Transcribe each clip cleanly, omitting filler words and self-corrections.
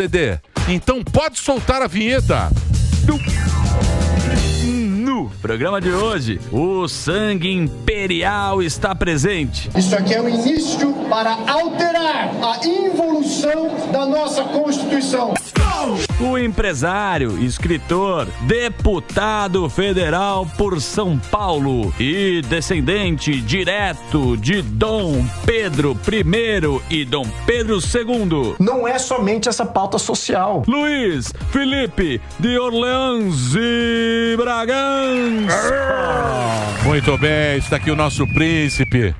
Dedê, então pode soltar a vinheta. No programa de hoje, o sangue imperial está presente. Isso aqui é o início para alterar a involução da nossa Constituição. O empresário, escritor, deputado federal por São Paulo e descendente direto de Dom Pedro I e Dom Pedro II. Não é somente essa pauta social. Luiz Felipe de Orleans e Bragança. Muito bem, está aqui o nosso príncipe.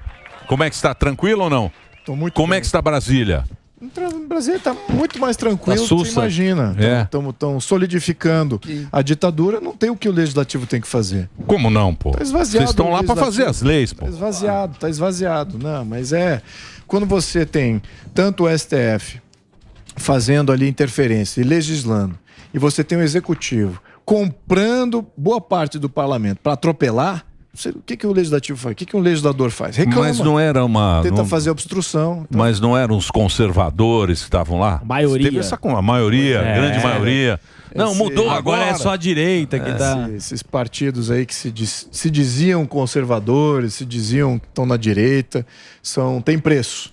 Como é que está? Tranquilo ou não? Tô muito Como bem. é que está Brasília? O Brasil está muito mais tranquilo Tá do que você sussa. imagina. É. Estão solidificando a ditadura. Não tem o que o legislativo tem que fazer. Como não, pô? Tá esvaziado. Vocês estão lá para fazer as leis, pô. Tá esvaziado. Não, mas quando você tem tanto o STF fazendo ali interferência e legislando, e você tem o executivo comprando boa parte do parlamento para atropelar, o que o legislativo faz? O que um legislador faz? Reclama. Mas não era uma... Tenta não- fazer obstrução. Mas não eram os conservadores que estavam lá? Maioria. Teve a maioria, grande maioria. Não, mudou Agora é só a direita que tá... Esses partidos aí que se diziam conservadores, se diziam que estão na direita, tem preço,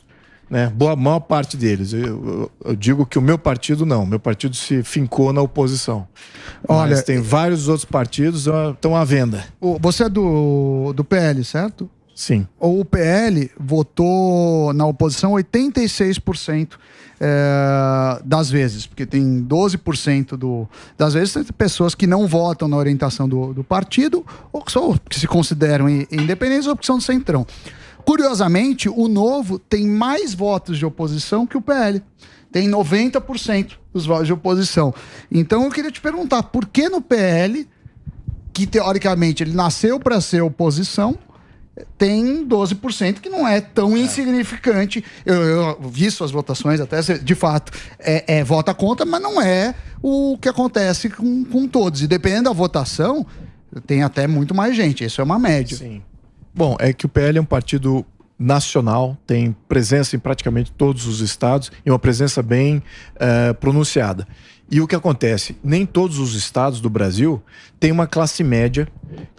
né? Maior parte deles. Eu digo que o meu partido não. Meu partido se fincou na oposição. Olha, Mas tem vários outros partidos estão à venda. Você é do PL, certo? Sim. O PL votou na oposição 86% das vezes, porque tem 12% das vezes tem pessoas que não votam na orientação do partido, ou que se consideram independentes, ou que são do centrão. Curiosamente, o Novo tem mais votos de oposição que o PL. Tem 90% dos votos de oposição. Então eu queria te perguntar, por que no PL, que teoricamente ele nasceu para ser oposição, tem 12%, que não é tão insignificante. Eu vi suas votações, até de fato, vota contra, mas não é o que acontece com todos. E dependendo da votação, tem até muito mais gente. Isso é uma média. Sim. Bom, é que o PL é um partido nacional, tem presença em praticamente todos os estados e uma presença bem pronunciada. E o que acontece? Nem todos os estados do Brasil têm uma classe média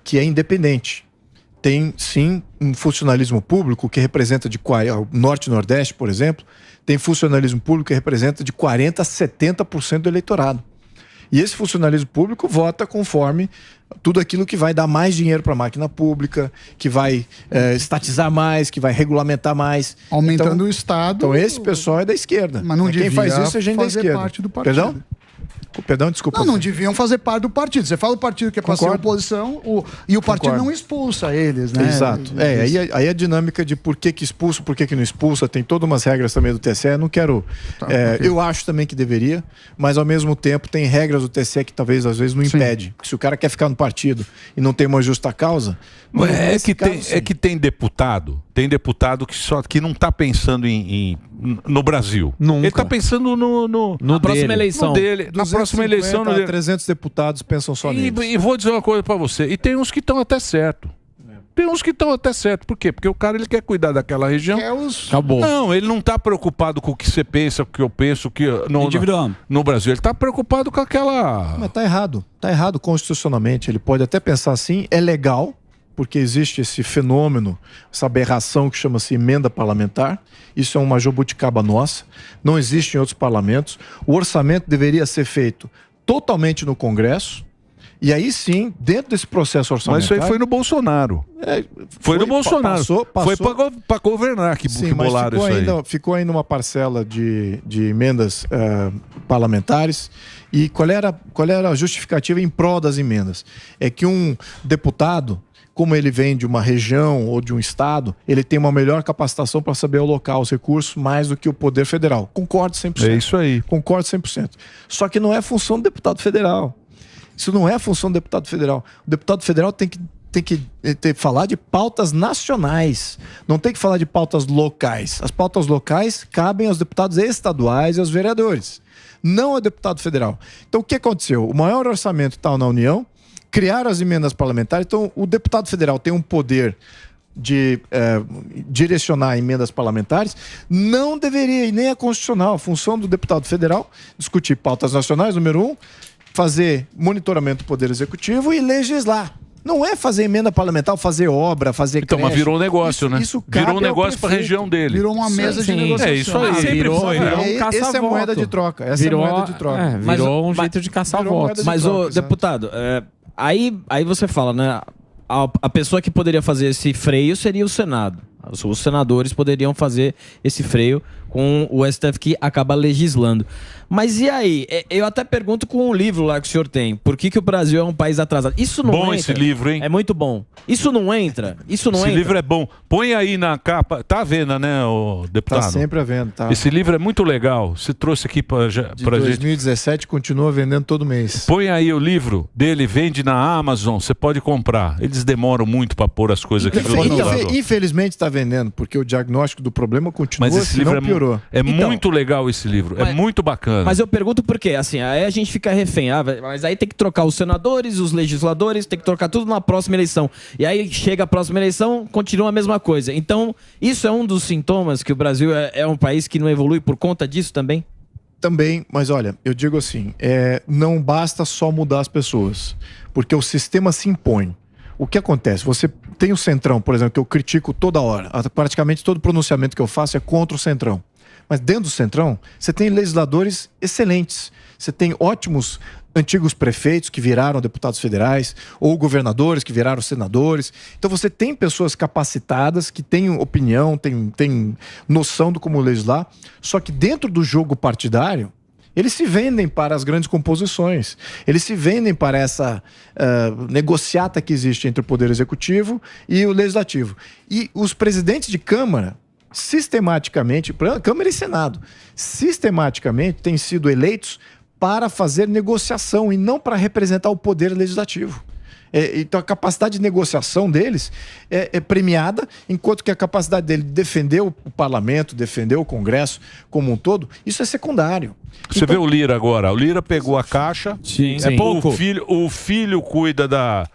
que é independente. Tem, sim, um funcionalismo público que representa o Norte e Nordeste, por exemplo, tem funcionalismo público que representa de 40% a 70% do eleitorado. E esse funcionalismo público vota conforme tudo aquilo que vai dar mais dinheiro para a máquina pública, que vai estatizar mais, que vai regulamentar mais. Aumentando o Estado. Então esse pessoal é da esquerda. Mas não Quem devia faz isso é gente da fazer esquerda. parte do partido. Perdão? Perdão, desculpa. Não deviam fazer parte do partido. Você fala o partido que é para ser Concordo. oposição, e o partido Concordo. não expulsa eles, né? Exato. Aí a dinâmica de por que expulsa, por que não expulsa, tem todas umas regras também do TSE. Não quero. Eu acho também que deveria, mas ao mesmo tempo tem regras do TSE que talvez às vezes não impede. Porque se o cara quer ficar no partido e não tem uma justa causa. É que tem deputado que não está pensando no Brasil. Nunca. Ele está pensando Na próxima eleição. no dele. Na próxima eleição. No dele. 300 deputados pensam só nisso. E vou dizer uma coisa para você. E tem uns que estão até certo. Por quê? Porque o cara ele quer cuidar daquela região. Acabou. Não, ele não está preocupado com o que você pensa, com o que eu penso, no Brasil. Ele está preocupado com aquela... Mas tá errado. Tá errado constitucionalmente. Ele pode até pensar assim, é legal, porque existe esse fenômeno, essa aberração que chama-se emenda parlamentar. Isso é uma jabuticaba nossa. Não existe em outros parlamentos. O orçamento deveria ser feito totalmente no Congresso. E aí sim, dentro desse processo orçamentário... Mas isso aí foi no Bolsonaro. Foi no Bolsonaro. Foi para governar que bolaram isso aí. Ficou ainda uma parcela de emendas parlamentares. E qual era a justificativa em prol das emendas? É que um deputado, como ele vem de uma região ou de um estado, ele tem uma melhor capacitação para saber alocar os recursos mais do que o poder federal. Concordo 100%. É isso aí. Concordo 100%. Só que não é função do deputado federal. Isso não é a função do deputado federal. O deputado federal tem que falar de pautas nacionais. Não tem que falar de pautas locais. As pautas locais cabem aos deputados estaduais e aos vereadores, não ao deputado federal. Então o que aconteceu? O maior orçamento está na União, criaram as emendas parlamentares, então o deputado federal tem um poder de direcionar emendas parlamentares, não deveria, e nem é constitucional, a função do deputado federal discutir pautas nacionais, número 1, fazer monitoramento do Poder Executivo e legislar. Não é fazer emenda parlamentar, fazer obra, fazer Então, mas virou um negócio, isso, né? Isso virou um negócio para a região dele. Virou uma mesa de negociação. É isso aí. Virou um caça-voto. Essa é a moeda de troca. Virou um Mas jeito de caçar votos. Mas, deputado, aí você fala, né? A pessoa que poderia fazer esse freio seria o Senado. Os senadores poderiam fazer esse freio com o STF que acaba legislando. Mas e aí? Eu até pergunto com o livro lá que o senhor tem. Por que o Brasil é um país atrasado? Isso não bom entra. Esse livro, hein? É muito bom. Isso não entra? Esse livro é bom. Põe aí na capa. Tá à venda, né, o deputado? Tá sempre à venda, tá. Esse livro é muito legal. Você trouxe aqui pra gente. De 2017 continua vendendo todo mês. Põe aí o livro dele, vende na Amazon, você pode comprar. Eles demoram muito para pôr as coisas aqui no Infelizmente está vendendo, porque o diagnóstico do problema continua, mas esse livro piorou. É muito legal esse livro, é muito bacana. Mas eu pergunto por quê? Assim, aí a gente fica refém, mas aí tem que trocar os senadores, os legisladores, tem que trocar tudo na próxima eleição. E aí chega a próxima eleição, continua a mesma coisa. Então, isso é um dos sintomas que o Brasil é um país que não evolui por conta disso também? Também, mas olha, eu digo assim, não basta só mudar as pessoas, porque o sistema se impõe. O que acontece? Você tem o Centrão, por exemplo, que eu critico toda hora. Praticamente todo pronunciamento que eu faço é contra o Centrão. Mas dentro do Centrão, você tem legisladores excelentes. Você tem ótimos antigos prefeitos que viraram deputados federais, ou governadores que viraram senadores. Então você tem pessoas capacitadas, que têm opinião, têm noção de como legislar. Só que dentro do jogo partidário, eles se vendem para as grandes composições. Eles se vendem para essa negociata que existe entre o Poder Executivo e o Legislativo. E os presidentes de Câmara, sistematicamente, Câmara e Senado, sistematicamente têm sido eleitos para fazer negociação e não para representar o Poder Legislativo. Então a capacidade de negociação deles é premiada, enquanto que a capacidade dele de defender o parlamento, defender o Congresso como um todo, isso é secundário. Você vê o Lira agora, o Lira pegou a Caixa, sim. Pouco. O filho cuida da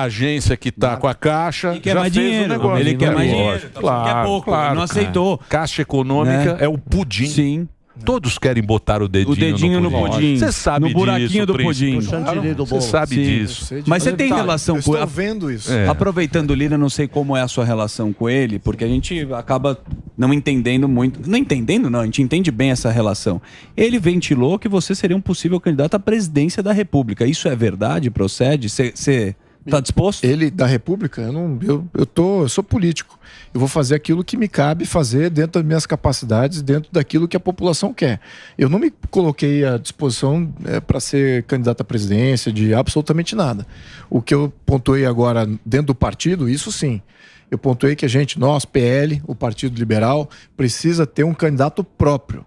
agência que está com a Caixa, e quer mais dinheiro, ele quer mais dinheiro, claro, quer pouco, ele não aceitou. Caixa Econômica é o pudim. Sim. Todos querem botar o dedinho no pudim. Você sabe no buraquinho disso, do pudim. Você sabe disso. Mas você tem relação com ele? Vendo isso. Aproveitando o Lira, não sei como é a sua relação com ele, porque a gente acaba não entendendo muito. Não entendendo, não. A gente entende bem essa relação. Ele ventilou que você seria um possível candidato à presidência da República. Isso é verdade? Procede? Você está disposto? Ele, da República, eu sou político. Eu vou fazer aquilo que me cabe fazer dentro das minhas capacidades, dentro daquilo que a população quer. Eu não me coloquei à disposição para ser candidato à presidência de absolutamente nada. O que eu pontuei agora dentro do partido, isso sim. Eu pontuei que nós, PL, o Partido Liberal, precisa ter um candidato próprio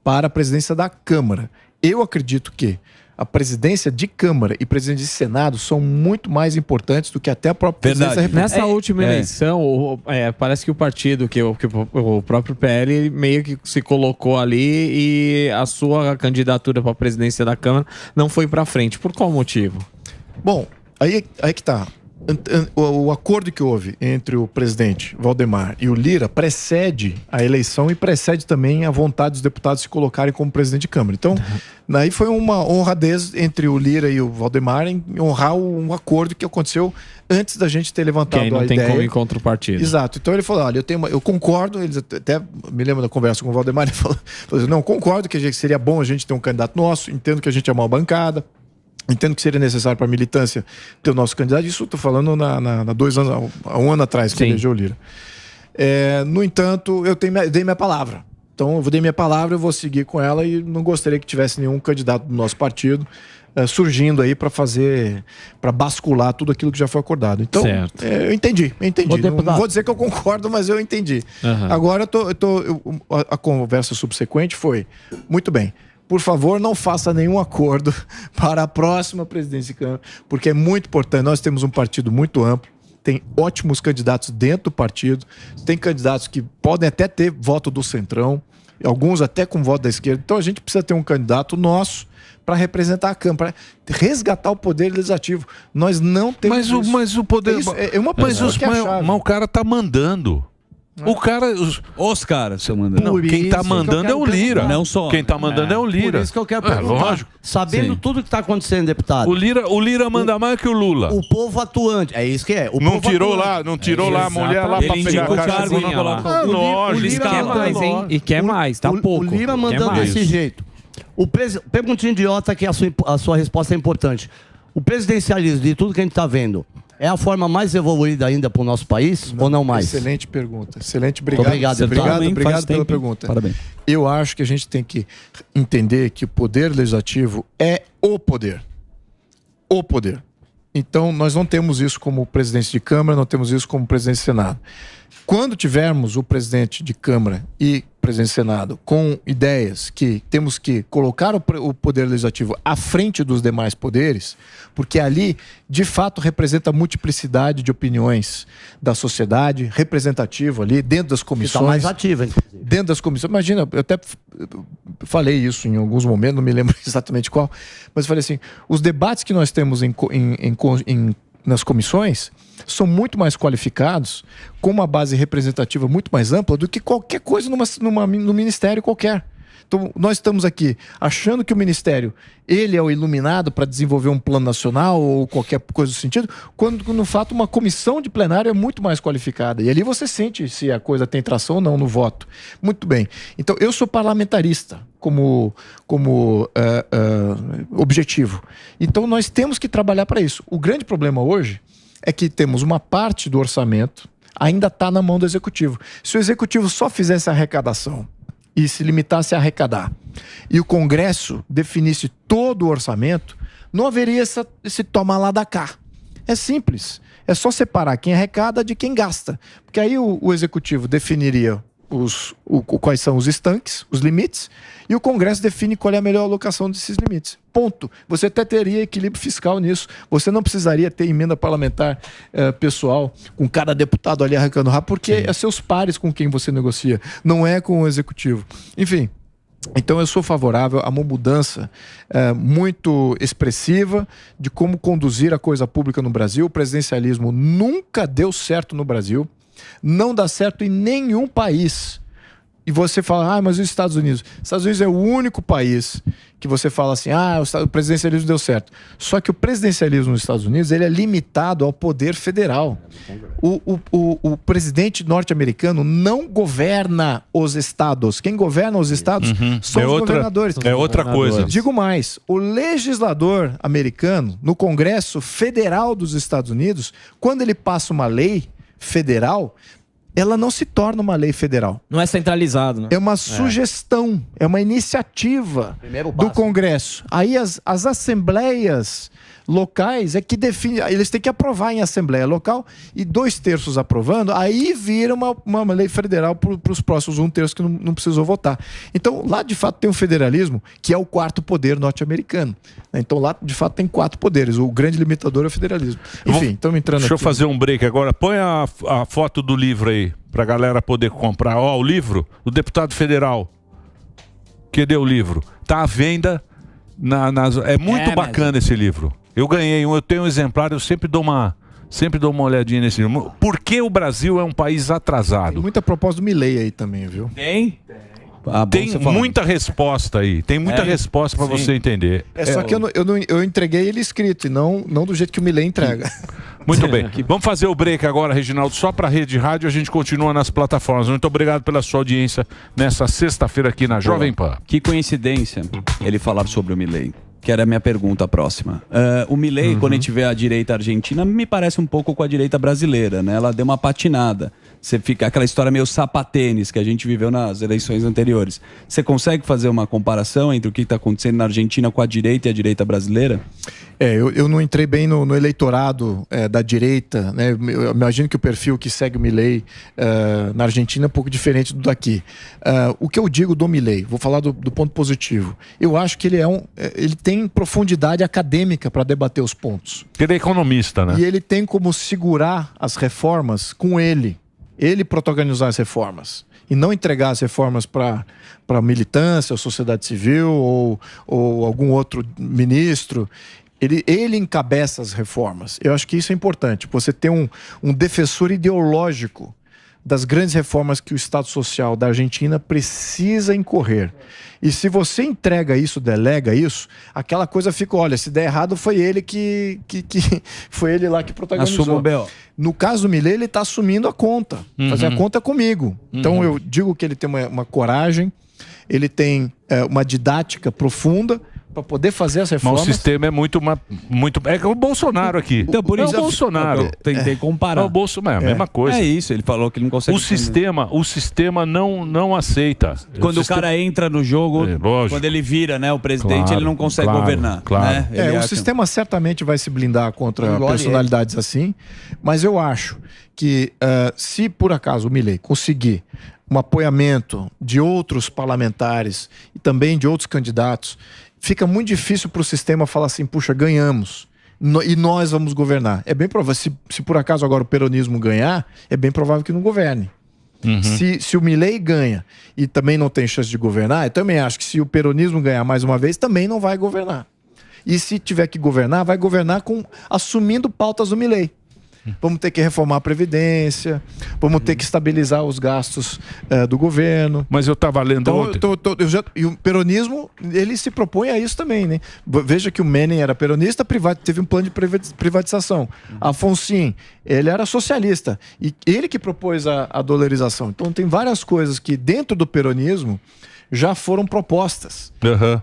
para a presidência da Câmara. Eu acredito que a presidência de Câmara e presidência de Senado são muito mais importantes do que até a própria presidência da República. Nessa última eleição, parece que o partido, que o próprio PL, meio que se colocou ali e a sua candidatura para a presidência da Câmara não foi para frente. Por qual motivo? Bom, aí que tá. O acordo que houve entre o presidente Valdemar e o Lira precede a eleição e precede também a vontade dos deputados se colocarem como presidente de Câmara. Então, daí foi uma honradez entre o Lira e o Valdemar em honrar um acordo que aconteceu antes da gente ter levantado a ideia. Quem não tem como ir contra o partido. Exato. Então ele falou, olha, eu concordo, eles até me lembro da conversa com o Valdemar, ele falou não, concordo que seria bom a gente ter um candidato nosso, entendo que a gente é uma bancada, entendo que seria necessário para a militância ter o nosso candidato. Isso eu estou falando há um ano atrás, que elegeu o Lira. No entanto, eu dei minha palavra. Então, eu dei minha palavra, eu vou seguir com ela e não gostaria que tivesse nenhum candidato do nosso partido surgindo aí para bascular tudo aquilo que já foi acordado. Então, eu entendi. Não vou dizer que eu concordo, mas eu entendi. Agora, a conversa subsequente foi, muito bem, por favor, não faça nenhum acordo para a próxima presidência de Câmara, porque é muito importante. Nós temos um partido muito amplo, tem ótimos candidatos dentro do partido, tem candidatos que podem até ter voto do Centrão, alguns até com voto da esquerda. Então a gente precisa ter um candidato nosso para representar a Câmara, para resgatar o poder legislativo. Nós não temos mas o poder... mas o cara tá mandando. O cara... Os caras estão mandando. Não, quem tá mandando é o Lira. Não só. Quem tá mandando é o Lira. Por isso que eu quero perguntar. Lógico. Sabendo tudo que está acontecendo, deputado. O Lira manda mais que o Lula. O povo atuante. É isso que é. O não povo tirou atuante. lá a mulher lá pra pegar a caixa. O Lira quer mais, hein? E quer mais, tá pouco. O Lira mandando desse jeito. Perguntinha idiota que a sua resposta é importante. O presidencialismo de tudo que a gente está vendo é a forma mais evoluída ainda para o nosso país ou não mais? Excelente pergunta. Excelente, obrigado. Obrigado pela pergunta. Parabéns. Eu acho que a gente tem que entender que o poder legislativo é o poder. O poder. Então, nós não temos isso como presidente de Câmara, não temos isso como presidente do Senado. Quando tivermos o presidente de Câmara e presidente do Senado com ideias que temos que colocar o poder legislativo à frente dos demais poderes, porque ali, de fato, representa a multiplicidade de opiniões da sociedade, representativo ali, dentro das comissões. Está mais ativa, inclusive. Dentro das comissões. Imagina, eu até falei isso em alguns momentos, não me lembro exatamente qual, mas falei assim, os debates que nós temos nas comissões são muito mais qualificados, com uma base representativa muito mais ampla do que qualquer coisa no ministério qualquer. Então, nós estamos aqui achando que o ministério ele é o iluminado para desenvolver um plano nacional ou qualquer coisa do sentido, quando, no fato, uma comissão de plenário é muito mais qualificada. E ali você sente se a coisa tem tração ou não no voto. Muito bem. Então, eu sou parlamentarista como objetivo. Então, nós temos que trabalhar para isso. O grande problema hoje é que temos uma parte do orçamento ainda está na mão do executivo. Se o executivo só fizesse a arrecadação e se limitasse a arrecadar, e o Congresso definisse todo o orçamento, não haveria esse toma lá da cá. É simples. É só separar quem arrecada de quem gasta. Porque aí o executivo definiria quais são os estanques, os limites, e o Congresso define qual é a melhor alocação desses limites. Ponto. Você até teria equilíbrio fiscal nisso. Você não precisaria ter emenda parlamentar pessoal, com cada deputado ali arrancando rabo, porque é seus pares com quem você negocia, não é com o executivo. Enfim, então eu sou favorável a uma mudança muito expressiva de como conduzir a coisa pública no Brasil. O presidencialismo nunca deu certo no Brasil. Não dá certo em nenhum país. E você fala, mas os Estados Unidos. Os Estados Unidos é o único país que você fala assim, o presidencialismo deu certo. Só que o presidencialismo nos Estados Unidos ele é limitado ao poder federal. O presidente norte-americano não governa os estados. Quem governa os estados são os governadores. É outra coisa. Digo mais, o legislador americano, no Congresso Federal dos Estados Unidos, quando ele passa uma lei federal, ela não se torna uma lei federal. Não é centralizado, né? É uma sugestão, é uma iniciativa do Congresso. Aí as assembleias locais é que definem, eles têm que aprovar em assembleia local e 2/3 aprovando, aí vira uma lei federal para os próximos 1/3 que não precisou votar. Então lá de fato tem um federalismo que é o quarto poder norte-americano. Então lá de fato tem 4 poderes, o grande limitador é o federalismo. Enfim, estamos entrando Deixa aqui. eu fazer um break agora, põe a foto do livro aí, pra galera poder comprar. O livro do deputado federal. Cadê o livro? Tá à venda é muito bacana esse livro. Eu ganhei eu tenho um exemplar, eu sempre dou uma olhadinha nesse livro. Por que o Brasil é um país atrasado? Tem muita proposta do Milei aí também, viu? Tem? Tem muita resposta aí. Tem muita resposta para você entender. Só que eu entreguei ele escrito e não do jeito que o Milei entrega. Muito bem. Vamos fazer o break agora, Reginaldo, só para a Rede Rádio. A gente continua nas plataformas. Muito obrigado pela sua audiência nessa sexta-feira aqui na Jovem Pan. Que coincidência ele falar sobre o Milei. Que era a minha pergunta próxima. O Milei, quando a gente vê a direita argentina, me parece um pouco com a direita brasileira, né? Ela deu uma patinada. Você fica aquela história meio sapatênis que a gente viveu nas eleições anteriores. Você consegue fazer uma comparação entre o que está acontecendo na Argentina com a direita e a direita brasileira? Eu não entrei bem no eleitorado da direita, né? Eu imagino que o perfil que segue o Milei na Argentina é um pouco diferente do daqui. O que eu digo do Milei, vou falar do ponto positivo. Eu acho que ele tem profundidade acadêmica para debater os pontos. Ele é economista, né? E ele tem como segurar as reformas com ele protagonizar as reformas. e não entregar as reformas para militância, ou sociedade civil, ou algum outro ministro, ele encabeça as reformas. Eu acho que isso é importante. Você ter um defensor ideológico das grandes reformas que o Estado Social da Argentina precisa incorrer. E se você entrega isso, delega isso, aquela coisa fica, olha, se der errado foi ele foi ele lá que protagonizou. Assumo o B.O. No caso do Milei, ele está assumindo a conta. Fazer a conta comigo. Então eu digo que ele tem uma coragem, ele tem uma didática profunda para poder fazer as reformas. Mas o sistema é muito... É o Bolsonaro aqui. Então, por isso é o Bolsonaro. Eu tentei comparar. É o Bolsonaro, a mesma coisa. É isso, ele falou que ele não consegue... O sistema não aceita. Quando o cara entra no jogo, quando ele vira, né, o presidente, ele não consegue governar. Claro. Né? O sistema certamente vai se blindar contra personalidades assim, mas eu acho que se por acaso o Milei conseguir um apoiamento de outros parlamentares e também de outros candidatos, fica muito difícil para o sistema falar assim, puxa, ganhamos e nós vamos governar. É bem provável, se por acaso agora o peronismo ganhar, é bem provável que não governe. Se o Milei ganha e também não tem chance de governar, eu também acho que se o peronismo ganhar mais uma vez, também não vai governar. E se tiver que governar, vai governar assumindo pautas do Milei. Vamos ter que reformar a Previdência, vamos ter que estabilizar os gastos do governo. Mas eu estava lendo ontem. E o peronismo, ele se propõe a isso também, né? Veja que o Menem era peronista, teve um plano de privatização. Afonsin, ele era socialista. E ele que propôs a dolarização. Então tem várias coisas que dentro do peronismo já foram propostas.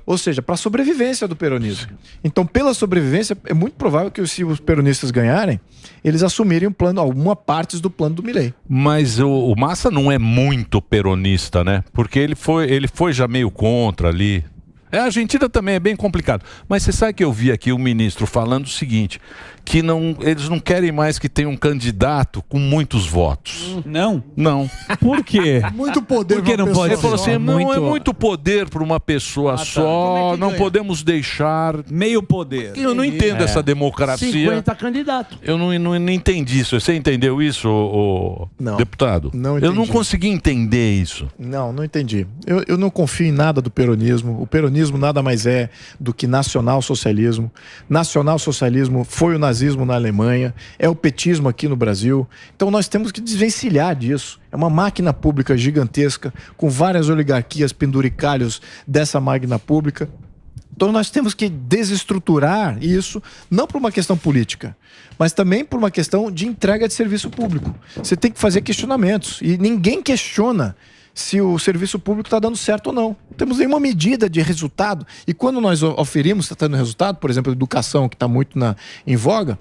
Ou seja, para a sobrevivência do peronismo. Então, pela sobrevivência, é muito provável que se os peronistas ganharem, eles assumirem alguma parte do plano do Milei. Mas o Massa não é muito peronista, né? Porque ele foi já meio contra ali. A Argentina também é bem complicado. Mas você sabe que eu vi aqui o ministro falando o seguinte, que eles não querem mais que tenha um candidato com muitos votos. Não? Não. Por quê? Muito poder. Por que não pode? Ele falou assim, não é muito poder para uma pessoa só, não podemos deixar... Meio poder. Eu não entendo essa democracia. 50 candidatos. Eu não entendi isso. Você entendeu isso, Não, deputado? Não eu não consegui entender isso. Não entendi. Eu não confio em nada do peronismo. O peronismo nada mais é do que nacional-socialismo. Nacional-socialismo foi o nazismo na Alemanha, é o petismo aqui no Brasil. Então nós temos que desvencilhar disso. É uma máquina pública gigantesca, com várias oligarquias, penduricalhos dessa máquina pública. Então nós temos que desestruturar isso, não por uma questão política, mas também por uma questão de entrega de serviço público. Você tem que fazer questionamentos, e ninguém questiona se o serviço público está dando certo ou não. Não temos nenhuma medida de resultado. E quando nós oferimos, está tendo resultado, por exemplo, a educação, que está muito em voga,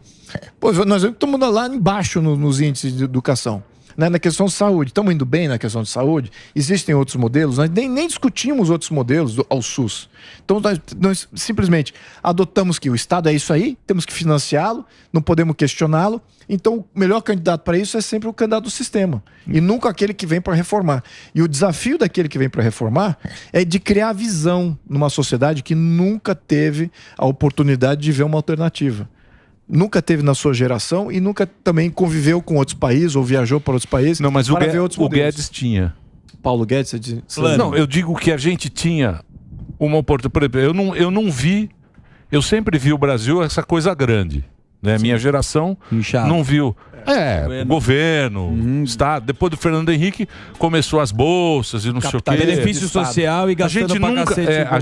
nós estamos lá embaixo nos índices de educação. Na questão de saúde, estamos indo bem na questão de saúde, existem outros modelos, nós nem discutimos outros modelos ao SUS. Então nós simplesmente adotamos que o Estado é isso aí, temos que financiá-lo, não podemos questioná-lo, então o melhor candidato para isso é sempre o candidato do sistema, e nunca aquele que vem para reformar. E o desafio daquele que vem para reformar é de criar visão numa sociedade que nunca teve a oportunidade de ver uma alternativa. Nunca teve na sua geração e nunca também conviveu com outros países ou viajou para outros países. Não, mas para ver outros o modelos. Guedes tinha. Paulo Guedes, você diz? Não, eu digo que a gente tinha uma oportunidade. Por exemplo, eu não vi. Eu sempre vi o Brasil essa coisa grande. Né? Minha geração não viu. Governo, Estado. Depois do Fernando Henrique, começou as bolsas e não sei o quê. Benefício social e gastando pra cacete. A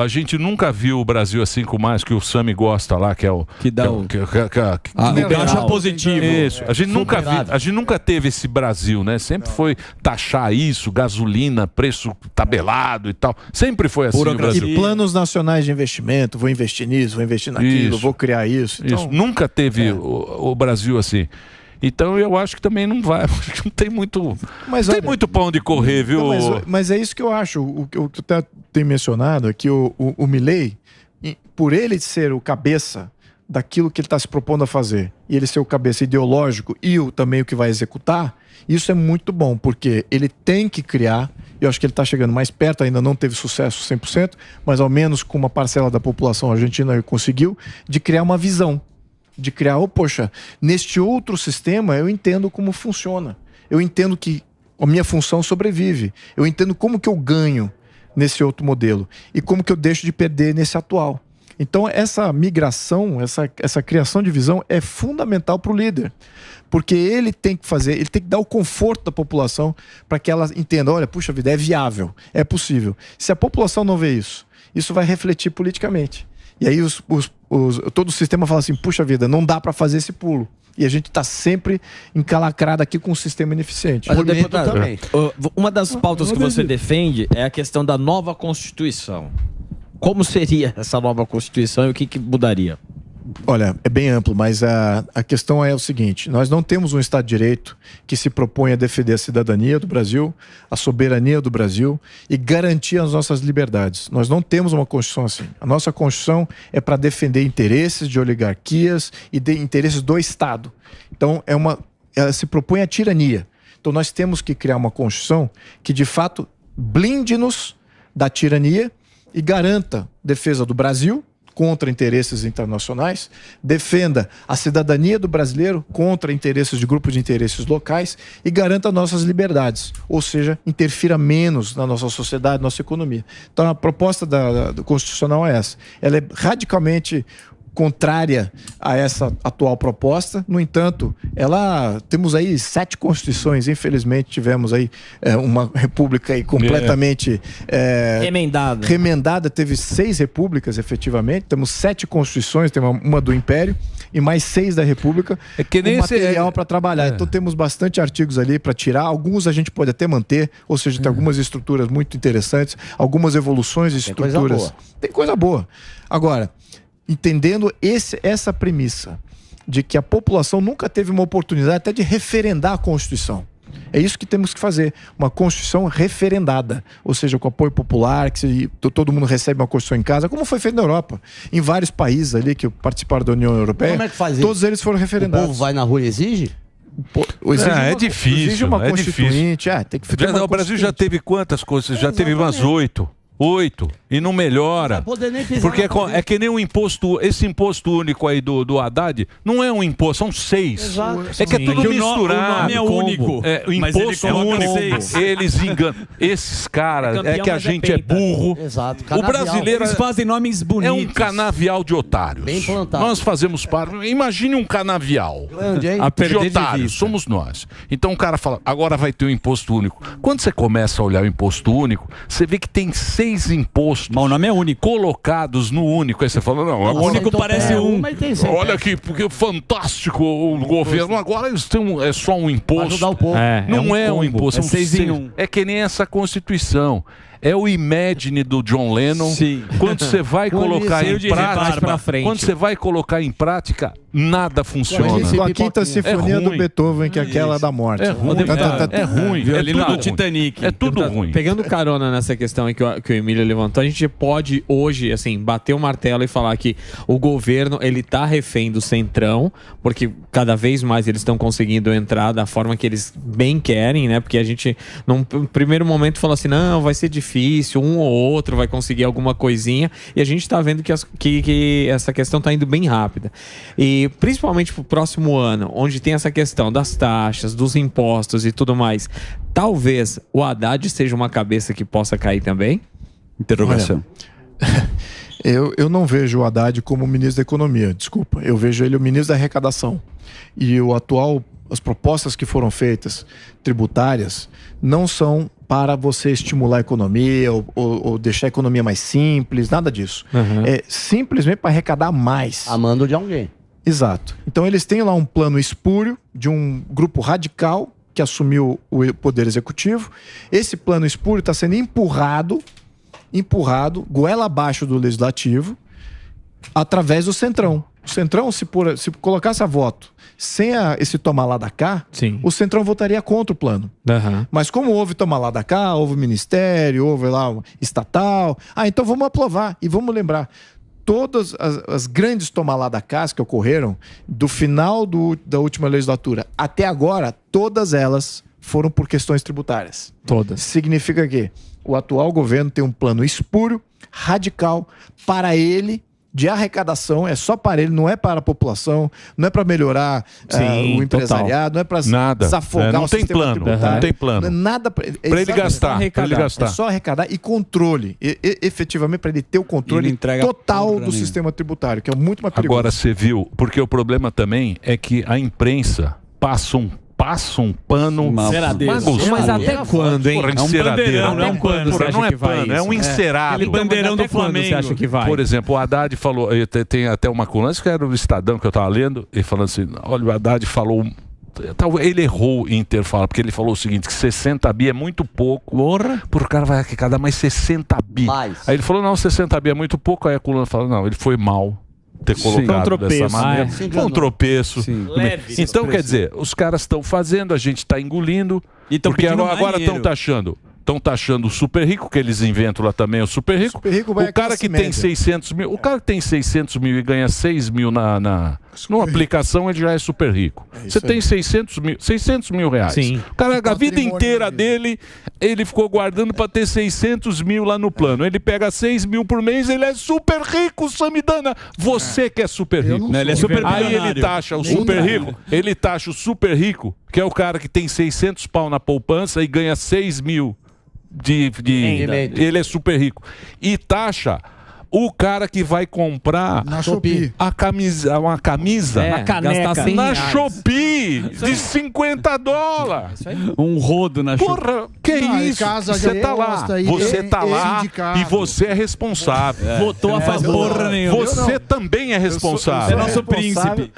gente nunca viu o Brasil assim com mais que o Sami gosta lá, que é o... Que dá o caixa positivo. Isso. A gente nunca teve esse Brasil, né? Sempre foi taxar isso, gasolina, preço tabelado e tal. Sempre foi assim o Brasil. E planos nacionais de investimento, vou investir nisso, vou investir naquilo, vou criar isso. Então, nunca teve o Brasil assim. Então eu acho que também não vai, não tem muito, muito pão de correr, viu? Mas é isso que eu acho. O que eu tenho mencionado é que o Milei, por ele ser o cabeça daquilo que ele está se propondo a fazer, e ele ser o cabeça ideológico e também o que vai executar, isso é muito bom, porque ele tem que criar, eu acho que ele está chegando mais perto, ainda não teve sucesso 100%, mas ao menos com uma parcela da população argentina ele conseguiu, de criar uma visão. De criar, poxa, neste outro sistema eu entendo como funciona. Eu entendo que a minha função sobrevive. Eu entendo como que eu ganho nesse outro modelo e como que eu deixo de perder nesse atual. Então essa migração, essa criação de visão é fundamental para o líder, porque ele tem que dar o conforto da população para que ela entenda, olha, puxa vida, é viável, é possível. Se a população não vê isso, isso vai refletir politicamente. E aí todo o sistema fala assim, puxa vida, não dá para fazer esse pulo. E a gente está sempre encalacrado aqui com um sistema ineficiente. Mas, deputado, uma das pautas que você defende é a questão da nova Constituição. Como seria essa nova Constituição e o que mudaria? Olha, é bem amplo, mas a questão é o seguinte: nós não temos um Estado de Direito que se propõe a defender a cidadania do Brasil, a soberania do Brasil e garantir as nossas liberdades. Nós não temos uma Constituição assim. A nossa Constituição é para defender interesses de oligarquias e de interesses do Estado. Então, ela se propõe a tirania. Então, nós temos que criar uma Constituição que, de fato, blinde-nos da tirania e garanta defesa do Brasil contra interesses internacionais, defenda a cidadania do brasileiro contra interesses de grupos de interesses locais e garanta nossas liberdades, ou seja, interfira menos na nossa sociedade, nossa economia. Então a proposta do Constitucional é essa. Ela é radicalmente contrária a essa atual proposta. No entanto, temos aí 7 constituições, infelizmente tivemos aí uma república aí completamente remendada, teve 6 repúblicas efetivamente, temos 7 constituições, tem uma do Império e mais 6 da República, com material para trabalhar. Então temos bastante artigos ali para tirar, alguns a gente pode até manter, ou seja, tem algumas estruturas muito interessantes, algumas evoluções de estruturas. Tem coisa boa. Agora, entendendo essa premissa de que a população nunca teve uma oportunidade até de referendar a Constituição. É isso que temos que fazer, uma Constituição referendada, ou seja, com apoio popular, que todo mundo recebe uma Constituição em casa, como foi feito na Europa, em vários países ali que participaram da União Europeia. Como é que faz todos isso? eles foram referendados. O povo vai na rua e exige? É difícil. Exige uma constituinte. Tem que fazer o Brasil já teve quantas coisas? Já teve umas 8. E não melhora. Porque é que nem um imposto. Esse imposto único aí do Haddad não é um imposto, são 6. Exato. É que é tudo misturado. O nome é único. O imposto único. 6. Eles enganam. Esses caras, que a gente é burro. Exato. O brasileiro Eles fazem nomes bonitos. é um canavial de otários. Bem plantado. Nós fazemos parte. Imagine um canavial Grande, hein? de otários. Somos nós. Então o cara fala, agora vai ter um imposto único. Quando você começa a olhar o imposto único, você vê que tem 6 impostos. Mas o nome é único. Colocados no único. Aí você fala, não, O único parece um. olha que porque fantástico o governo. Agora eles têm é só um imposto. Ajudar o povo. Não é um imposto, É 6 em 1. É que nem essa Constituição. É o Imagine do John Lennon. Sim. Quando você vai colocar em prática, quando você vai colocar em prática, nada funciona. Com a quinta sinfonia do Beethoven, que é aquela da morte. É ruim. É ruim. Ali no Titanic. É tudo ruim. Pegando carona nessa questão aí que o Emílio levantou, a gente pode hoje, assim, bater o martelo e falar que o governo, ele tá refém do Centrão, porque cada vez mais eles estão conseguindo entrar da forma que eles bem querem, né? Porque a gente, num primeiro momento, falou assim, não, vai ser difícil, um ou outro vai conseguir alguma coisinha, e a gente tá vendo que essa questão tá indo bem rápida. E principalmente pro próximo ano, onde tem essa questão das taxas, dos impostos e tudo mais, talvez o Haddad seja uma cabeça que possa cair também? Interrogação. Eu não vejo o Haddad como ministro da Economia, desculpa. Eu vejo ele o ministro da Arrecadação. E as propostas que foram feitas, tributárias, não são para você estimular a economia ou deixar a economia mais simples, nada disso. É simplesmente para arrecadar mais. A mando de alguém. Exato. Então eles têm lá um plano espúrio de um grupo radical que assumiu o poder executivo. Esse plano espúrio está sendo empurrado, goela abaixo do legislativo, através do Centrão. O Centrão, se colocasse a voto sem esse tomar lá da cá, Sim. o Centrão votaria contra o plano. Mas como houve tomar lá da cá, houve ministério, houve lá um estatal, então vamos aprovar e vamos lembrar. Todas as grandes tomar lá da cá que ocorreram do final da última legislatura até agora, todas elas foram por questões tributárias. Todas. Significa que o atual governo tem um plano espúrio, radical, para ele de arrecadação, é só para ele, não é para a população, não é para melhorar Sim, o empresariado, não é para desafogar não o tem sistema plano, tributário. não tem plano. Não é nada Pra ele gastar, pra ele gastar. É só arrecadar e controle, efetivamente, para ele ter o controle total do sistema tributário, que é muito mais perigoso. Agora você viu, porque o problema também é que a imprensa passa um pano gostoso. Mas até quando, hein? Porra, É um bandeirão, não é um pano, você acha não é que vai pano, é isso? um encerado. Aquele bandeirão do Flamengo. Você acha que vai? Por exemplo, o Haddad falou, tem até uma coluna, acho que era o Estadão que eu estava lendo, e falando assim, olha, o Haddad falou, ele errou em ter falado, porque ele falou o seguinte, que 60 bi é muito pouco. Por o cara vai arrecadar mais 60 bi. Aí ele falou, não, 60 bi é muito pouco, aí a coluna falou, não, ele foi mal ter colocado dessa maneira. Foi um tropeço. Leve, então, quer dizer, os caras estão fazendo, a gente está engolindo, porque agora estão taxando. Estão taxando o super rico, que eles inventam lá também, o super rico. O cara que tem 600 mil, o cara que tem 600 mil e ganha 6 mil numa aplicação, ele já é super rico. Você tem 600 mil reais. Sim. O cara, a vida inteira dele, ele ficou guardando para ter 600 mil lá no plano. Ele pega 6 mil por mês, ele é super rico, Samidana. Você que é super rico. Ele é super Aí ele taxa o super rico. Ele taxa o super rico, que é o cara que tem 600 pau na poupança e ganha 6 mil. Ele é super rico. E taxa o cara que vai comprar na Shopee uma camisa na caneca na Shopee de $50. Um rodo na Shopee. Porra, que isso? Você tá lá. Você tá lá e você é responsável. Votou a favor nenhum. Você também é responsável. É nosso príncipe.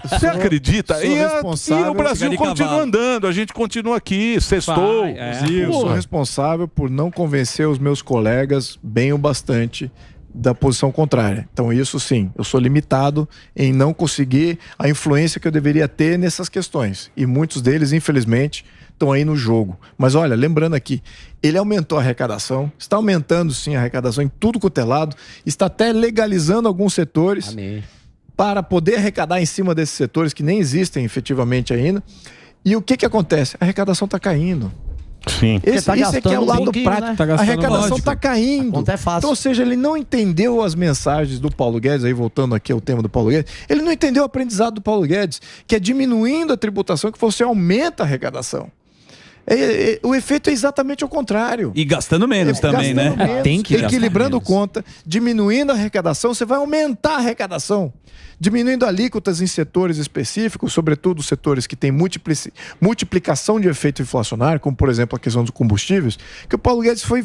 Você acredita? E o Brasil de continua cavalo. andando. A gente continua aqui. Sextou. Eu sou responsável por não convencer os meus colegas bem o bastante da posição contrária. Então isso sim, eu sou limitado em não conseguir a influência que eu deveria ter nessas questões. E muitos deles, infelizmente, estão aí no jogo. Mas olha, lembrando aqui, ele aumentou a arrecadação, está aumentando sim a arrecadação em tudo quanto é lado, está até legalizando alguns setores para poder arrecadar em cima desses setores que nem existem efetivamente ainda. E o que acontece? A arrecadação está caindo. Sim. Esse aqui é o lado prático. Né? A arrecadação está caindo. É fácil. Então, ou seja, ele não entendeu as mensagens do Paulo Guedes, aí voltando aqui ao tema do Paulo Guedes, ele não entendeu o aprendizado do Paulo Guedes, que é diminuindo a tributação que você aumenta a arrecadação. O efeito é exatamente o contrário. E gastando menos também, gastando né? menos, Tem que equilibrando conta, diminuindo a arrecadação, você vai aumentar a arrecadação. Diminuindo alíquotas em setores específicos, sobretudo setores que têm multiplicação de efeito inflacionário, como por exemplo a questão dos combustíveis, que o Paulo Guedes foi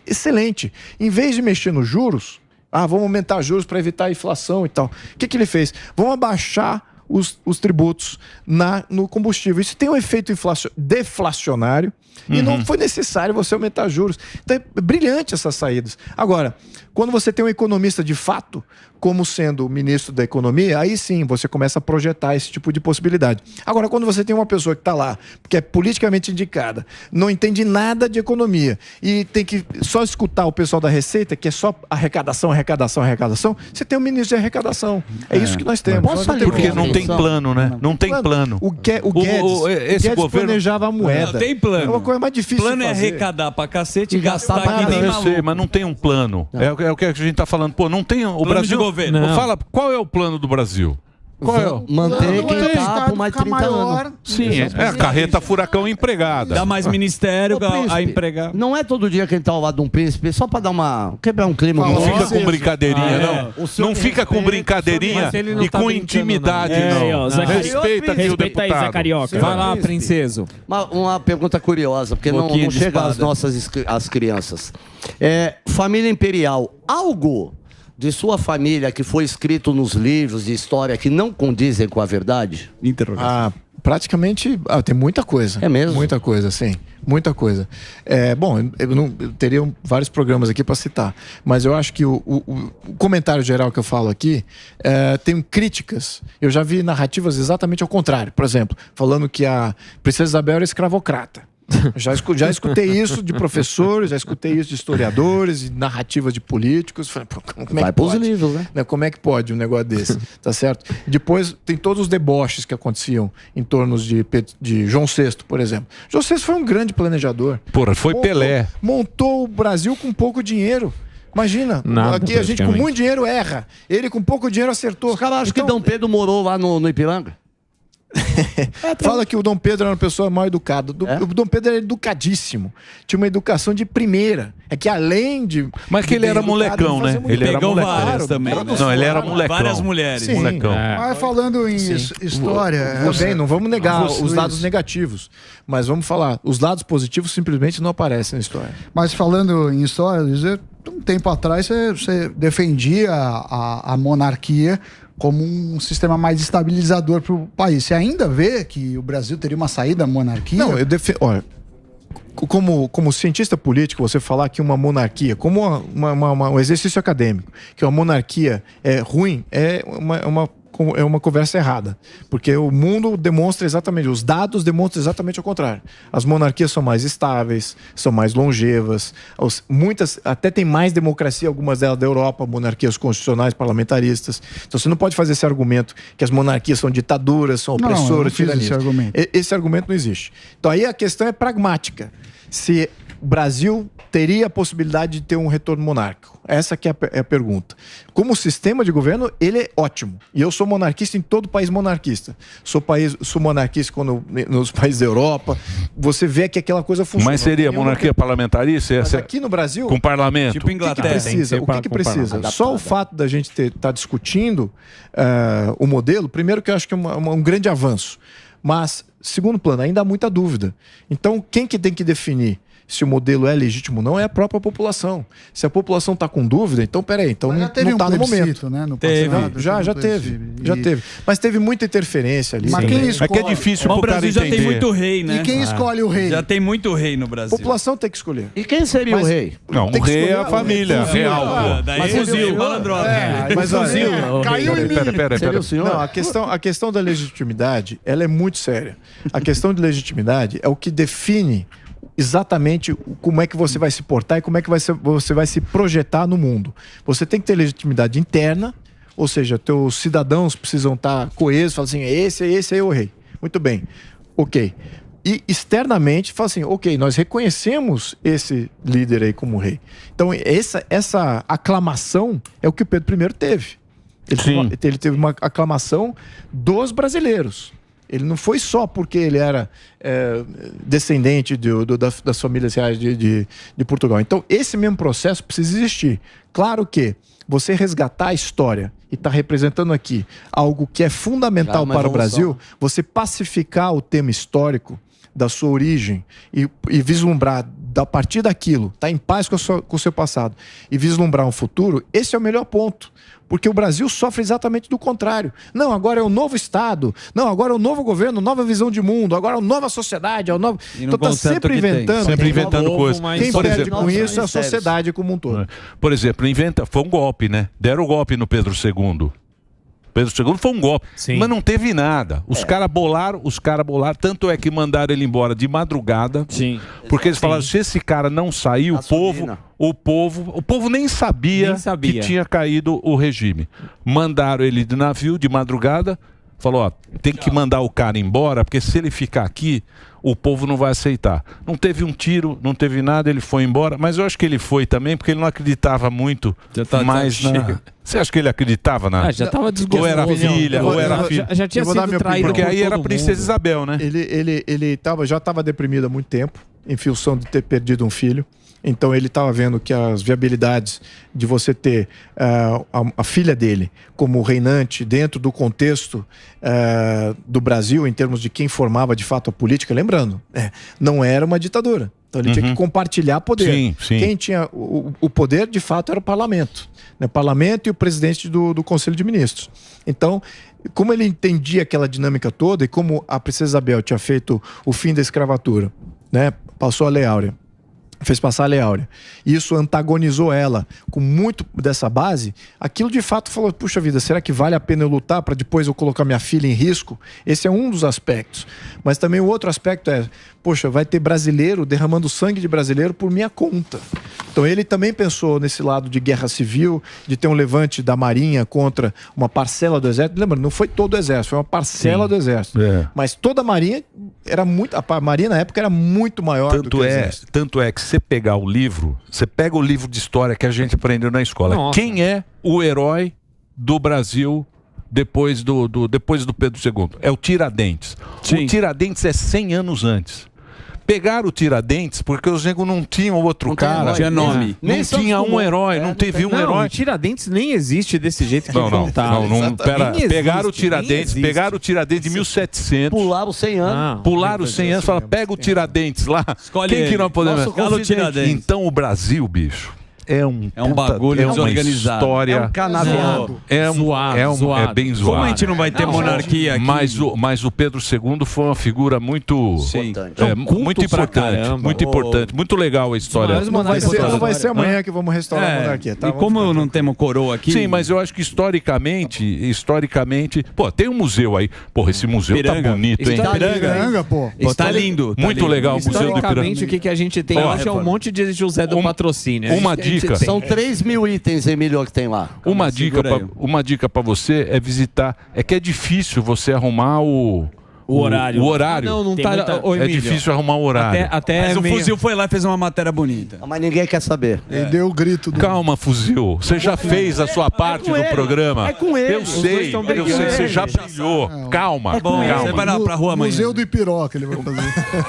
excelente. Em vez de mexer nos juros, vamos aumentar juros para evitar a inflação e tal. O que ele fez? Vamos abaixar os tributos no combustível. Isso tem um efeito deflacionário e não foi necessário você aumentar juros. Então é brilhante essas saídas. Agora, quando você tem um economista de fato, como sendo o ministro da Economia, aí sim você começa a projetar esse tipo de possibilidade. Agora, quando você tem uma pessoa que está lá, que é politicamente indicada, não entende nada de economia e tem que só escutar o pessoal da Receita, que é só arrecadação, você tem um ministro de arrecadação. É isso que nós temos. Porque não tem plano, né? Não tem plano. O Guedes planejava a moeda. Não tem plano. É uma coisa mais difícil plano de fazer. É arrecadar pra cacete e gastar que nem Eu maluco. sei, mas não tem um plano. É o que a gente está falando. Pô, não tem o Plano Brasil. de governo. Não. Fala, qual é o plano do Brasil? Qual é? Manter quem tá por mais 30 anos. Sim, é a carreta furacão empregada. Dá mais ministério a príncipe, empregar. Não é todo dia que a gente tá ao lado de um príncipe, só pra dar quebrar um clima. Não fica com brincadeirinha, não. senhor Não fica com brincadeirinha Mas ele não e tá com brincando, intimidade, não. não. Respeita aqui o deputado. aí, Zé Carioca. Vai lá, princeso. Uma pergunta curiosa, porque não Boquinha de chega espada. às crianças. Família imperial, algo de sua família que foi escrito nos livros de história que não condizem com a verdade? Praticamente, tem muita coisa. É mesmo? Muita coisa, sim. Muita coisa. Bom, eu teria vários programas aqui para citar, mas eu acho que o comentário geral que eu falo aqui tem críticas. Eu já vi narrativas exatamente ao contrário. Por exemplo, falando que a Princesa Isabel era escravocrata. Já escutei isso de professores, já escutei isso de historiadores, de narrativas de políticos. Falei, como é Vai que pros pode? livros, né? Como é que pode um negócio desse? Tá certo? Depois tem todos os deboches que aconteciam em torno de João VI, por exemplo. João VI foi um grande planejador. Porra, foi Pelé. Montou o Brasil com pouco dinheiro. Imagina, Nada, aqui a gente com praticamente. muito dinheiro erra. Ele com pouco dinheiro acertou. Os caras acham que Dom Pedro morou lá no Ipiranga? Fala que o Dom Pedro era uma pessoa mal educada. O Dom Pedro era educadíssimo. Tinha uma educação de primeira. É que além de. Mas que ele era molecão, né? Ele era Pegou molecão. várias também. Não, ele era molecão. Várias mulheres. Sim. Molecão. Mas falando em história... Também, não vamos negar Você- os lados negativos. Mas vamos falar, os lados positivos simplesmente não aparecem na história. Mas falando em história, dizer, um tempo atrás você defendia a monarquia como um sistema mais estabilizador para o país. Você ainda vê que o Brasil teria uma saída da monarquia? Não, eu defendo. Olha, como cientista político, você falar que uma monarquia, como um exercício acadêmico, que uma monarquia é ruim, é uma conversa errada. Porque o mundo demonstra exatamente, os dados demonstram exatamente o contrário. As monarquias são mais estáveis, são mais longevas, muitas até têm mais democracia, algumas delas da Europa, monarquias constitucionais, parlamentaristas. Então você não pode fazer esse argumento que as monarquias são ditaduras, são Não, eu não opressoras, fiz esse tiranias. argumento. Esse argumento não existe. Então aí a questão é pragmática. Se o Brasil teria a possibilidade de ter um retorno monárquico? Essa que é a pergunta. Como sistema de governo, ele é ótimo. E eu sou monarquista em todo país monarquista. Sou monarquista nos países da Europa. Você vê que aquela coisa funciona. Mas seria monarquia parlamentarista? Mas aqui no Brasil... Com parlamento? Tipo Inglaterra. O que precisa? Só o fato da gente estar discutindo o modelo, primeiro que eu acho que é um grande avanço. Mas, segundo plano, ainda há muita dúvida. Então, quem que tem que definir se o modelo é legítimo ou não é a própria população. Se a população está com dúvida, então peraí, então Mas não já teve está no momento. né? No Teve, passado, já teve. Já teve. Mas teve muita interferência ali. Mas quem escolhe... É que é difícil Mas o pro cara Brasil já entender. tem muito rei, né? E quem escolhe o rei? Já tem muito rei no A Brasil. população tem que escolher. E quem seria o rei? Não, Tem o que rei é escolher a família real. pô. Daí Mas é fuzil. malandrosa. Mas olha, Caiu em mim. Pera. Seria o senhor? não, a questão da legitimidade, ela é muito séria. A questão de legitimidade é o que define exatamente como é que você vai se portar e como é que você vai se projetar no mundo. Você tem que ter legitimidade interna, ou seja, teus cidadãos precisam estar coesos, falar assim, esse é o rei. Muito bem, ok. E externamente, fala assim, ok, nós reconhecemos esse líder aí como rei. Então essa aclamação é o que o Pedro I teve. Ele teve uma aclamação dos brasileiros. Ele não foi só porque ele era descendente das famílias reais de Portugal. Então, esse mesmo processo precisa existir. Claro que você resgatar a história e está representando aqui algo que é fundamental para o Brasil, você pacificar o tema histórico da sua origem e vislumbrar, a partir daquilo, estar em paz com o seu passado e vislumbrar um futuro, esse é o melhor ponto. Porque o Brasil sofre exatamente do contrário. Não, agora é um novo Estado. Não, agora é um novo governo, nova visão de mundo. Agora é uma nova sociedade. É um novo... Então está sempre inventando. Sempre inventando coisas. Quem perde com isso é a sociedade como um todo. Por exemplo, foi um golpe, né? Deram o golpe no Pedro II. Pedro II foi um golpe, mas não teve nada. Os caras bolaram, tanto é que mandaram ele embora de madrugada. Sim. Porque eles falaram, se esse cara não sair, o povo nem sabia que tinha caído o regime. Mandaram ele de navio de madrugada, falou, ó, tem que mandar o cara embora, porque se ele ficar aqui, o povo não vai aceitar. Não teve um tiro, não teve nada, ele foi embora, mas eu acho que ele foi também, porque ele não acreditava muito mais na... Você acha que ele acreditava na... já estava desgostoso. Ou era filha, ou era filho. Já tinha sido traído. Porque aí era a Princesa Isabel, né? Ele já estava deprimido há muito tempo, em função de ter perdido um filho. Então ele estava vendo que as viabilidades de você ter a filha dele como reinante dentro do contexto do Brasil, em termos de quem formava de fato a política, lembrando, não era uma ditadura. Então ele tinha que compartilhar poder. Sim. Quem tinha o poder de fato era o parlamento. Né? O parlamento e o presidente do Conselho de Ministros. Então, como ele entendia aquela dinâmica toda e como a Princesa Isabel tinha feito o fim da escravatura, né? Passou a Lei Áurea. Fez passar a Lei Áurea. Isso antagonizou ela com muito dessa base. Aquilo de fato falou, puxa vida, será que vale a pena eu lutar para depois eu colocar minha filha em risco? Esse é um dos aspectos. Mas também o outro aspecto é, poxa, vai ter brasileiro derramando sangue de brasileiro por minha conta. Então ele também pensou nesse lado de guerra civil, de ter um levante da Marinha contra uma parcela do Exército. Lembra, não foi todo o Exército, foi uma parcela do Exército. Mas toda a Marinha era muito. A Marinha na época era muito maior do que o Exército. Tanto é que você pegar o livro, você pega o livro de história que a gente aprendeu na escola. Nossa. Quem é o herói do Brasil depois do Pedro II? É o Tiradentes. Sim. O Tiradentes é 100 anos antes. Pegaram o Tiradentes porque os negros não tinham outro cara. Não tinha nome. Não tinha um herói, não teve um herói. O Tiradentes nem existe desse jeito que Não, contaram. pera. Nem Pegaram o existe, Tiradentes, nem pegaram o Tiradentes em 1700. Pularam 100 anos. Pularam os 100 anos, fala, pega o Tiradentes lá. Escolhe Quem que ele. nós podemos... Nosso confidente. Tiradentes. Então o Brasil, bicho, é um bagulho é uma desorganizado. história, É um canaviado. é bem zoado. Como a gente não vai ter monarquia aqui? Mas o Pedro II foi uma figura muito muito importante, muito importante, muito legal a história. Não vai ser amanhã que vamos restaurar a monarquia, tá? E como não temos coroa aqui... Sim, mas eu acho que historicamente, pô, tem um museu aí. Porra, esse museu tá bonito, hein? Piranga, pô. Tá lindo. Muito legal o museu do Piranga. Historicamente, o que a gente tem hoje é um monte de José do Patrocínio. Uma dica. São 3 mil itens, Emílio, que tem lá. Uma dica para você é visitar. É que é difícil você arrumar o horário. O horário. Não tá. É difícil arrumar o horário. Mas o Fuzil foi lá e fez uma matéria bonita. Mas ninguém quer saber. Ele deu o grito. Calma, Fuzil. Você já fez a sua parte do programa. É com ele. Eu sei. Você já brilhou. Calma. Calma. Você vai pra rua amanhã. Museu do Ipiroca ele vai fazer.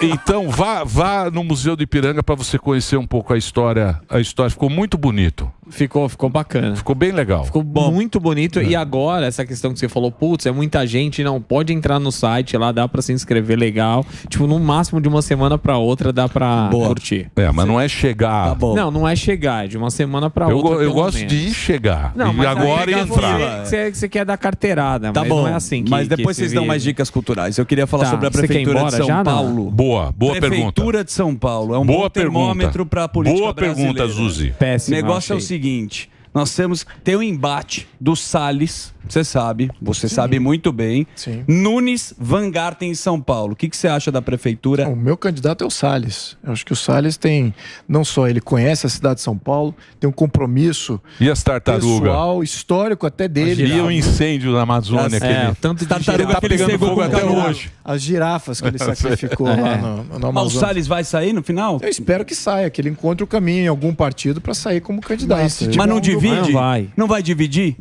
Então vá no Museu do Ipiranga para você conhecer um pouco a história. A história ficou muito bonito. Ficou bacana. Ficou bem legal. Ficou muito bonito. E agora, essa questão que você falou, putz, é muita gente, não pode entrar no site lá, dá pra se inscrever legal. Tipo, no máximo de uma semana pra outra dá pra curtir. Mas não é chegar. Tá não é chegar, é de uma semana pra outra. Eu gosto de ir chegar. Não, e agora entrar. Você quer dar carteirada, tá mas bom. não é assim que, mas depois vocês dão mais dicas culturais. Eu queria falar sobre a Prefeitura de São Paulo. Boa pergunta. Prefeitura de São Paulo. É um bom termômetro pra política Boa brasileira. pergunta, Zuzi. O negócio é o seguinte. Nós tem um embate do Salles, você sabe muito bem. Sim. Nunes, Van Garten em São Paulo. O que você acha da prefeitura? O meu candidato é o Salles. Eu acho que o Salles tem, não só ele conhece a cidade de São Paulo, tem um compromisso e as tartarugas? Pessoal, histórico até dele. E o incêndio na Amazônia. Tanto de tartaruga tá pegando fogo até hoje. As girafas que ele sacrificou lá no Amazonas. Mas o Salles vai sair no final? Eu espero que saia, que ele encontre o caminho em algum partido para sair como candidato. Mas não divide? Não vai dividir?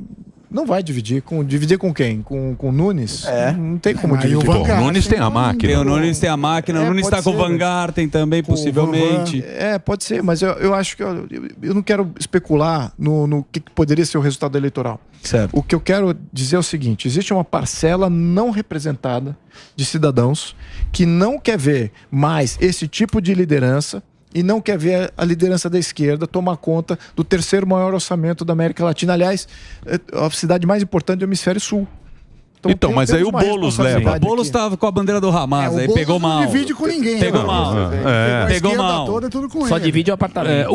Não vai dividir. Dividir com quem? Com o Nunes? Não tem como dividir. O Nunes tem a máquina. O Nunes tem a máquina. O Nunes está com o Van Garten também, possivelmente. Pode ser, mas eu acho que eu não quero especular no que poderia ser o resultado eleitoral. Certo. O que eu quero dizer é o seguinte: existe uma parcela não representada de cidadãos que não quer ver mais esse tipo de liderança e não quer ver a liderança da esquerda tomar conta do terceiro maior orçamento da América Latina. Aliás, a cidade mais importante do Hemisfério Sul. Então, mas aí o Boulos leva. O Boulos estava com a bandeira do Hamas, aí pegou mal. Não divide com ninguém. Pegou mal. Pegou mal. Toda, tudo com Só ele. divide o apartamento.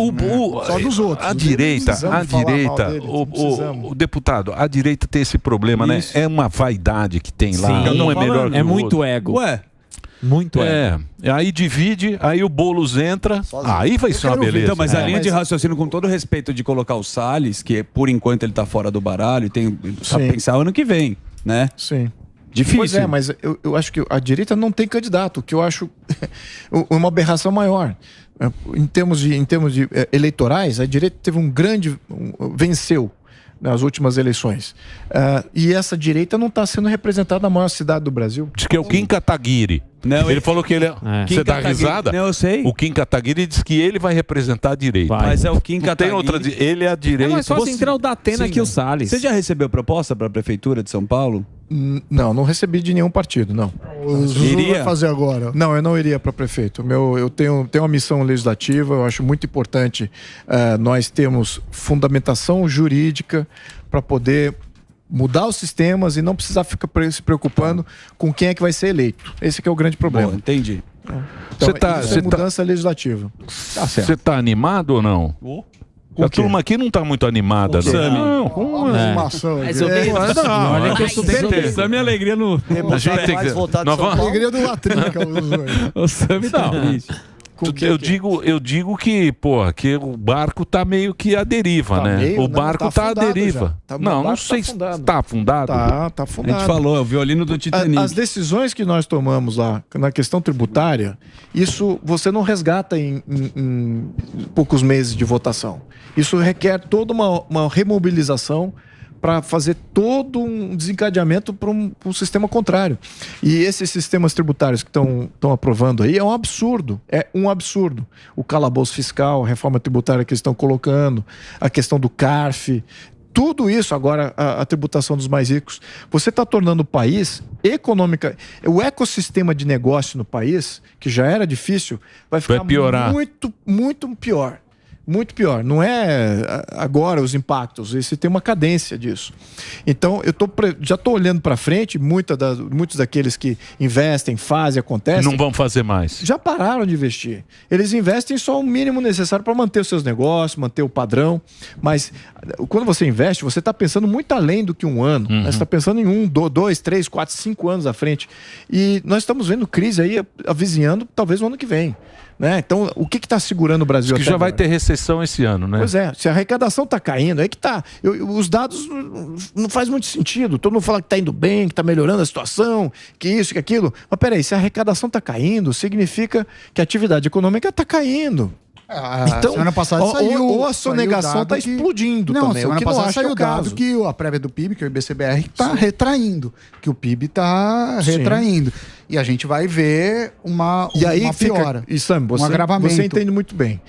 Só dos outros. A direita, o deputado, a direita tem esse problema, né? É uma vaidade que tem lá. Sim, não é melhor que é o muito outro. ego. Ué. Muito Aí divide, aí o Boulos entra, aí vai ser uma beleza. Então, mas a linha de raciocínio, com todo respeito de colocar o Salles, que por enquanto ele tá fora do baralho, tá pensar ano que vem, né? Sim. Difícil. Pois é, mas eu acho que a direita não tem candidato, o que eu acho uma aberração maior. Em termos de eleitorais, a direita teve venceu nas últimas eleições. E essa direita não está sendo representada na maior cidade do Brasil. Diz que é o Kim Kataguiri. Não, ele falou que ele é... Você dá risada? Não, eu sei. O Kim Kataguiri diz que ele vai representar a direita. Mas é o Kim Kataguiri. Tem outra... Ele é a direita. É mais fácil entrar o Datena que o Salles. Você já recebeu proposta para a Prefeitura de São Paulo? Não recebi de nenhum partido, não. O Zuzu vai fazer agora. Não, eu não iria para prefeito. Eu tenho uma missão legislativa, eu acho muito importante nós termos fundamentação jurídica para poder mudar os sistemas e não precisar ficar se preocupando com quem é que vai ser eleito. Esse que é o grande problema. Bom, entendi. Então, isso é mudança legislativa. Você tá animado ou não? A turma aqui não tá muito animada. Mas olha que eu sou a minha alegria no... A gente tem que... A alegria do Latrinca. O Sami tá triste. Eu digo que, pô, que o barco tá meio que à deriva, né? O barco tá à deriva. Não sei se tá afundado. Tá afundado. A gente falou, é o violino do Titanic. As decisões que nós tomamos lá na questão tributária, isso você não resgata em poucos meses de votação. Isso requer toda uma remobilização para fazer todo um desencadeamento para um sistema contrário. E esses sistemas tributários que estão aprovando aí é um absurdo. É um absurdo. O calabouço fiscal, a reforma tributária que eles estão colocando, a questão do CARF, tudo isso agora, a tributação dos mais ricos. Você está tornando o país econômica, o ecossistema de negócio no país, que já era difícil, vai ficar muito, muito pior. Muito pior. Não é agora os impactos, esse tem uma cadência disso. Então, já estou olhando para frente, muitos daqueles que investem, fazem, acontecem. Não vão fazer mais. Já pararam de investir. Eles investem só o mínimo necessário para manter os seus negócios, manter o padrão. Mas quando você investe, você está pensando muito além do que um ano. Você está pensando em 2, 3, 4, 5 anos à frente. E nós estamos vendo crise aí avizinhando talvez no ano que vem. Né? Então, o que está segurando o Brasil? Acho que já vai ter recessão esse ano, né? Pois é, se a arrecadação está caindo, aí que está. Os dados não faz muito sentido. Todo mundo fala que está indo bem, que está melhorando a situação, que isso, que aquilo. Mas peraí, se a arrecadação está caindo, significa que a atividade econômica está caindo. Então, semana passada saiu. Ou a sonegação está explodindo também. Semana passada saiu o dado que a prévia do PIB, que é o IBCBR, está retraindo. Que o PIB está retraindo. E a gente vai ver uma piora. E Sam, um agravamento. Você entende muito bem.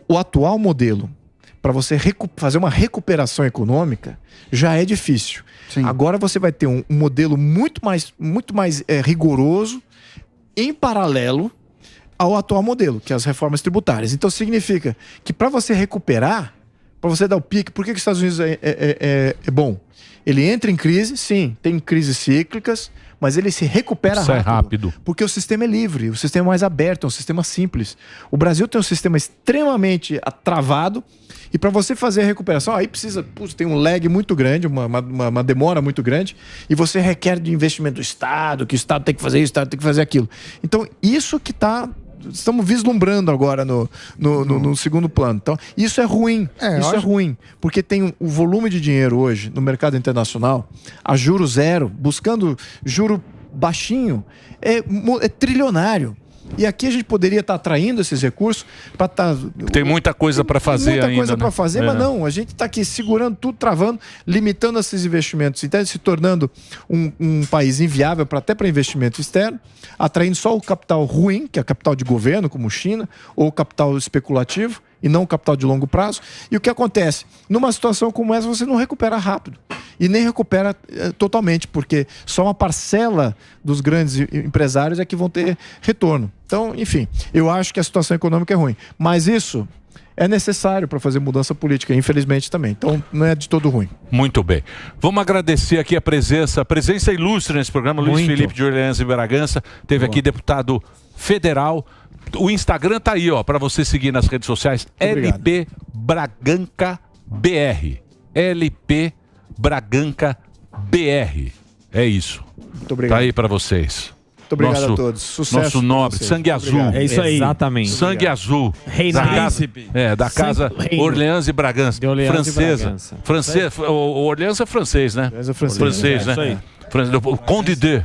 O atual modelo, para você fazer uma recuperação econômica, já é difícil. Sim. Agora você vai ter um modelo muito mais rigoroso, em paralelo ao atual modelo, que é as reformas tributárias. Então significa que para você recuperar, para você dar o pique, por que os Estados Unidos é bom? Ele entra em crise, sim, tem crises cíclicas, mas ele se recupera rápido. Porque o sistema é livre, o sistema é mais aberto, é um sistema simples. O Brasil tem um sistema extremamente travado, e para você fazer a recuperação, aí tem um lag muito grande, uma demora muito grande, e você requer de investimento do Estado, que o Estado tem que fazer isso, o Estado tem que fazer aquilo. Então, isso que estamos vislumbrando agora no segundo plano. Então, isso é ruim. É ruim. Porque tem o volume de dinheiro hoje no mercado internacional, a juro zero, buscando juro baixinho, é trilionário. E aqui a gente poderia estar atraindo esses recursos para estar... Tem muita coisa para fazer ainda. Muita coisa para fazer, mas não. A gente está aqui segurando tudo, travando, limitando esses investimentos, então se tornando um país inviável até para investimento externo, atraindo só o capital ruim, que é capital de governo, como China, ou capital especulativo, e não o capital de longo prazo. E o que acontece? Numa situação como essa, você não recupera rápido. E nem recupera totalmente, porque só uma parcela dos grandes empresários é que vão ter retorno. Então, enfim, eu acho que a situação econômica é ruim. Mas isso é necessário para fazer mudança política, infelizmente também. Então, não é de todo ruim. Muito bem. Vamos agradecer aqui a presença ilustre nesse programa, Luiz Felipe de Orleans e Bragança. Teve aqui deputado federal. O Instagram tá aí, ó, para você seguir nas redes sociais. LP Braganca BR. LP Braganca BR. É isso. Muito obrigado. Tá aí para vocês. Muito obrigado a todos. Sucesso. Nosso nobre, sangue azul. É isso aí. Exatamente. Sangue azul. Rei da Príncipe. da casa Orleans e Bragança. Francesa. O Orleans é francês, né? Orleans é francês. Francês, né? O Conde de.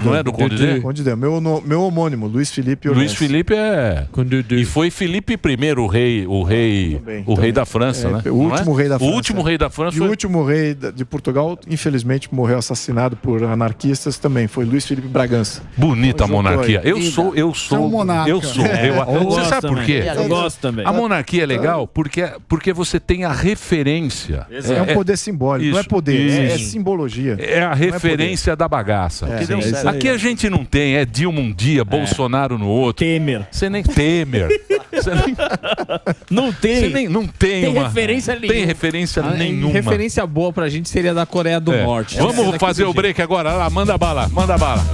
Não é do Conde de? Conde de. Meu homônimo, Luiz Felipe Orleans. Luiz Felipe é... E foi Felipe I, o rei da França, né? O último rei da França. O último rei da França. E o último rei de Portugal, infelizmente, morreu assassinado por anarquistas também. Foi Luiz Felipe Bragança. Bonita a monarquia. Eu sou um monarca. Você sabe por quê? Eu gosto também. A monarquia é legal porque você tem a referência. É um poder simbólico. Não é poder, é simbologia. É a referência da bagaça. Aqui a gente não tem, é Dilma um dia, Bolsonaro no outro. Temer. Você nem Temer. Não tem. Você não tem uma referência nenhuma. Tem referência nenhuma. Referência boa pra gente seria da Coreia do Norte. Vamos fazer o break agora. Lá, manda bala.